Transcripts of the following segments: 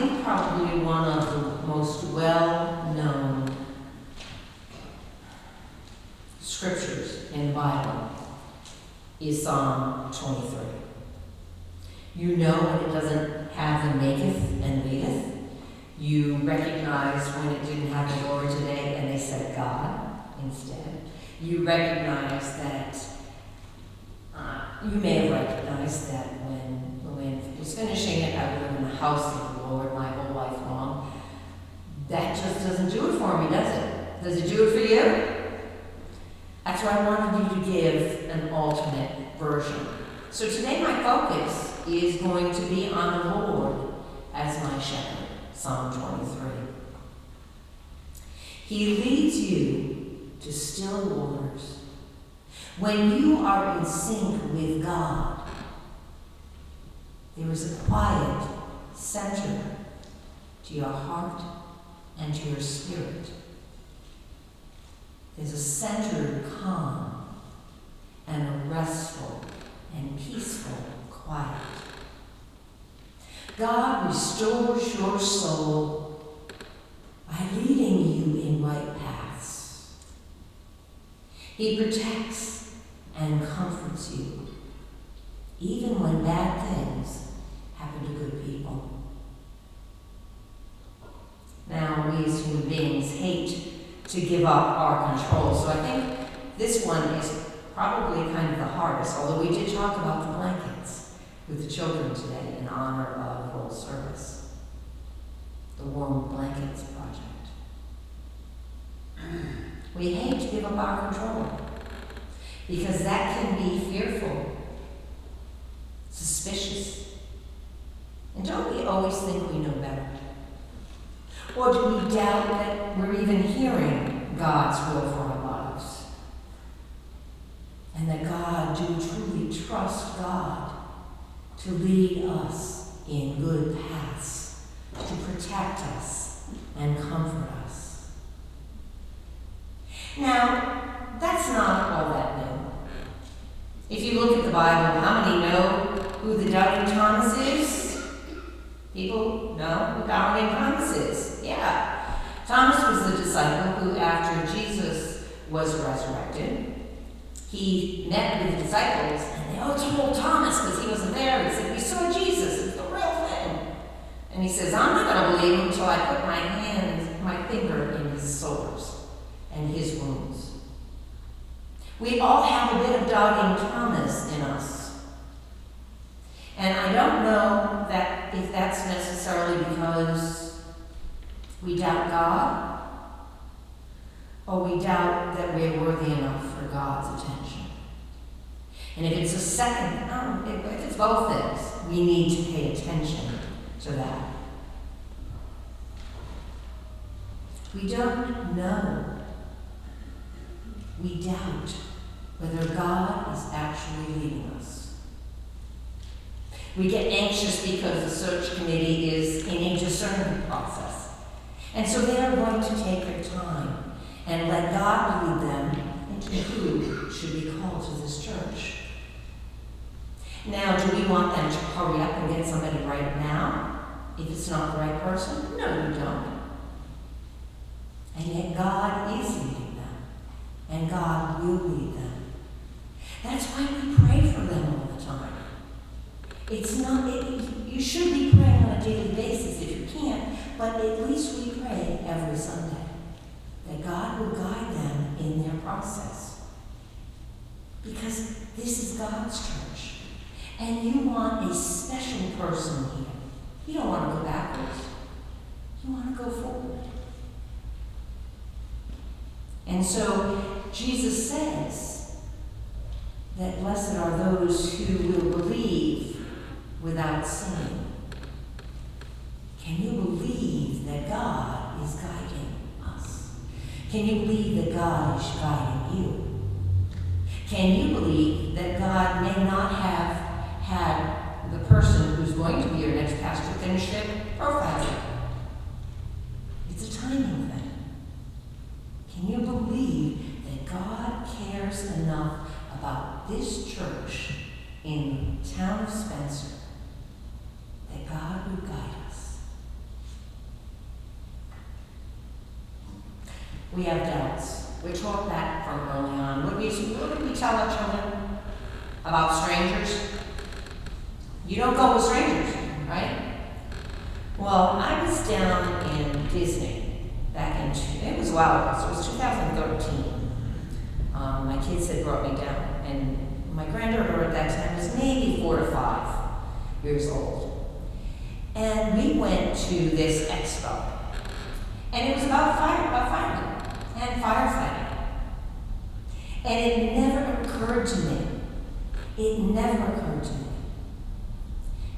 think probably one of the most well-known scriptures in the Bible is Psalm 23. You know when it doesn't have the maketh and leadeth. You recognize when it didn't have the Lord today and they said God instead. You recognize that, you may have recognized that when I was finishing it, I would live in the house of the Lord my whole life long. That just doesn't do it for me, does it? Does it do it for you? That's why I wanted you to give an alternate version. So today my focus is going to be on the Lord as my shepherd, Psalm 23. He leads you to still waters. When you are in sync with God, there is a quiet center to your heart and to your spirit. There's a centered calm and a restful and peaceful quiet. God restores your soul by leading you in right paths. He protects and comforts you, even when bad things happen to good people. Now, we as human beings hate to give up our control, so I think this one is probably kind of the hardest, although we did talk about the blankets with the children today in honor of World Service, the Warm Blankets Project. We hate to give up our control because that can be fearful, suspicious, and don't we always think we know better? Or do we doubt that we're even hearing God's will for our lives? And that God, do we truly trust God to lead us in good paths, to protect us and comfort us? Now, that's not all that new. If you look at the Bible, how many know who the doubting Thomas is? People know who doubting Thomas is. Yeah. Thomas was the disciple who, after Jesus was resurrected, he met with the disciples, and they all told Thomas, because he wasn't there, he said, "We saw Jesus, it's the real thing." And he says, "I'm not going to believe him until I put my finger in his sores and his wounds." We all have a bit of doubting Thomas in us. And I don't know that if that's necessarily because we doubt God, or we doubt that we're worthy enough for God's attention. And if it's a second, if it's both things, we need to pay attention to that. We don't know. We doubt whether God is actually leading us. We get anxious because the search committee is in a discernment process. And so they are going to take their time and let God lead them into who should be called to this church. Now, do we want them to hurry up and get somebody right now if it's not the right person? No, we don't. And yet God is leading them, and God will lead them. That's why we pray for them all the time. You should be praying on a daily basis if you can't, but at least we pray every Sunday that God will guide them in their process. Because this is God's church, and you want a special person here. You don't want to go backwards. You want to go forward. And so Jesus says that blessed are those who will believe without seeing. Can you believe that God is guiding us? Can you believe that God is guiding you? Can you believe that God may not have had the person who's going to be your next pastor finish their profile? It's a timing thing. Can you believe that God cares enough about this church in the town of Spencer that God would guide us We have doubts. We're taught that from early on. What did we tell our children about strangers? You don't go with strangers, right? Well, I was down in Disney back in, it was 2013. My kids had brought me down, and my granddaughter at that time was maybe 4 to 5 years old. And we went to this expo, and it was about firemen and firefighting. And it never occurred to me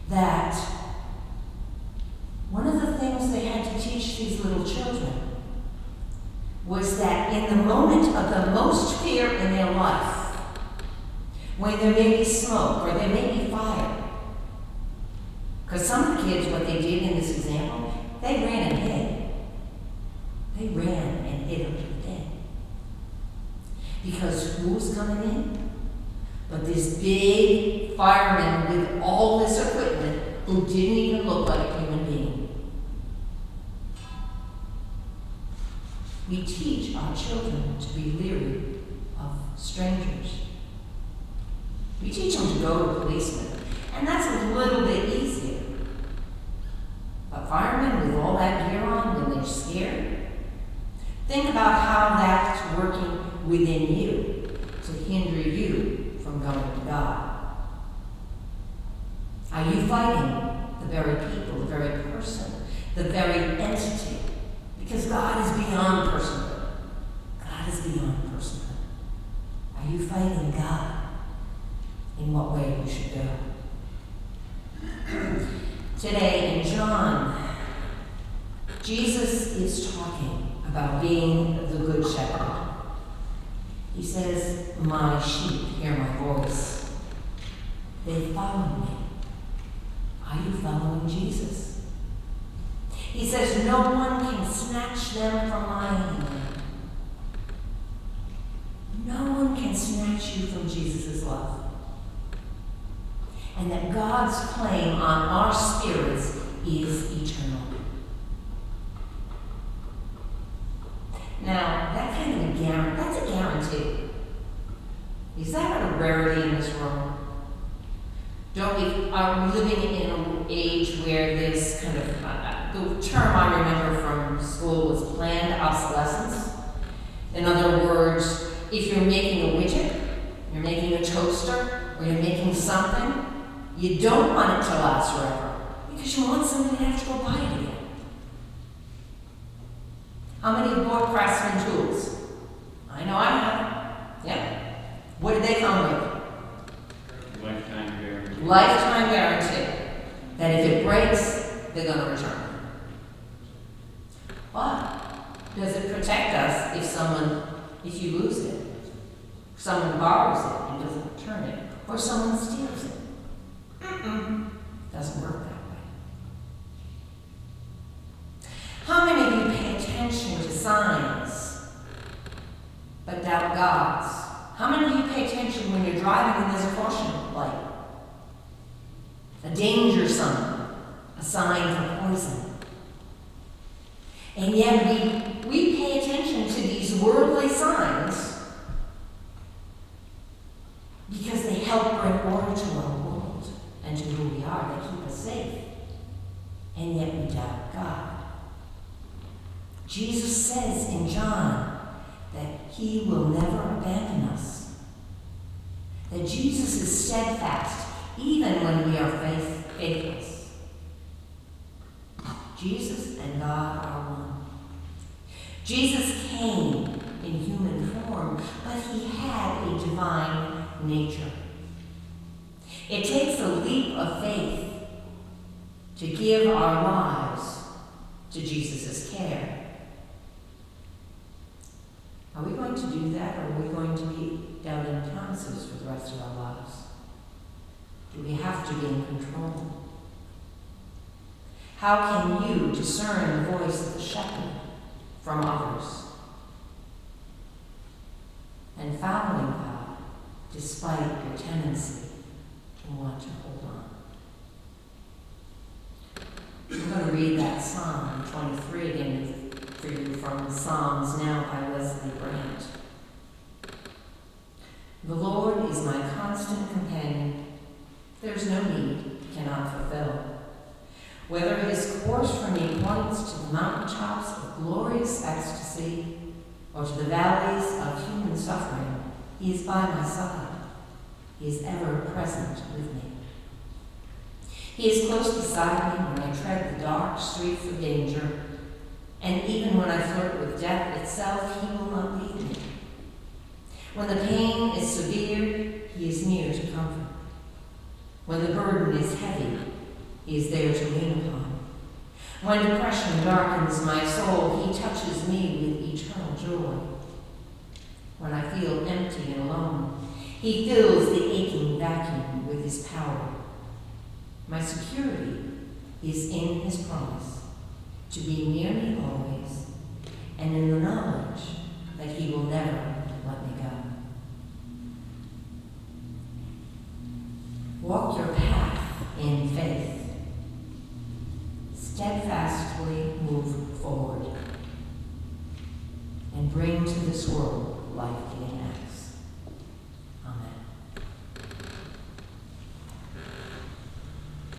that one of the things they had to teach these little children was that in the moment of the most fear in their life, when there may be smoke or there may be fire, because some of the kids, what they did in this example, they ran and hid. They ran and hid under the bed. Because who was coming in? But this big fireman with all this equipment who didn't even look like a human being. We teach our children to be leery of strangers. We teach them to go to policemen, and that's a little bit easier. But firemen with all that gear on, when they're scared, think about how that's working within you to hinder you from going to God. Are you fighting the very people, the very person, the very entity? Because God is beyond personhood. God is beyond personhood. Are you fighting God? In what way you should go? Today in John, Jesus is talking about being the good shepherd. He says, my sheep hear my voice. They follow me. Are you following Jesus? He says, no one can snatch them from my hand. No one can snatch you from Jesus' love. And that God's claim on our spirits is eternal. Now, that kind of that's a guarantee. Is that a rarity in this world? Are we living in an age where this kind of, the term I remember from school was planned obsolescence. In other words, if you're making a widget, you're making a toaster, or you're making something, you don't want it to last forever because you want somebody to have to go buy it again. How many have bought Craftsman tools? I know I have. Yeah. What did they come with? Lifetime guarantee. Lifetime guarantee. That if it breaks, they're going to return it. But does it protect us if you lose it? Someone borrows it and doesn't return it, or someone steals it? Doesn't work that way. How many of you pay attention to signs but doubt God's? How many of you pay attention when you're driving and there's a caution light? A danger sign, a sign for poison. And yet we pay attention to these worldly signs because they help bring order to our world and to who we are. They keep us safe. And yet we doubt God. Jesus says in John that he will never abandon us. That Jesus is steadfast even when we are faithless. Jesus and God are one. Jesus came in human form, but he had a divine nature. It takes a leap of faith to give our lives to Jesus' care. Are we going to do that, or are we going to be doubting Thomases for the rest of our lives? Do we have to be in control? How can you discern the voice of the shepherd from others? And following God, despite your tendency to want to hold on. I'm going to read that Psalm 23 again for you from Psalms, now by Wesley Brandt. The Lord is my constant companion. There's no need he cannot fulfill. Whether his course for me points to the mountaintops of glorious ecstasy or to the valleys of human suffering, he is by my side. He is ever present with me. He is close beside me when I tread the dark streets of danger, and even when I flirt with death itself, he will not leave me. When the pain is severe, he is near to comfort. When the burden is heavy, he is there to lean upon. When depression darkens my soul, he touches me with eternal joy. When I feel empty and alone, he fills the aching vacuum with his power. My security is in his promise to be near me always, and in the knowledge that he will never let me go. Walk your path in faith. Steadfastly move forward and bring to this world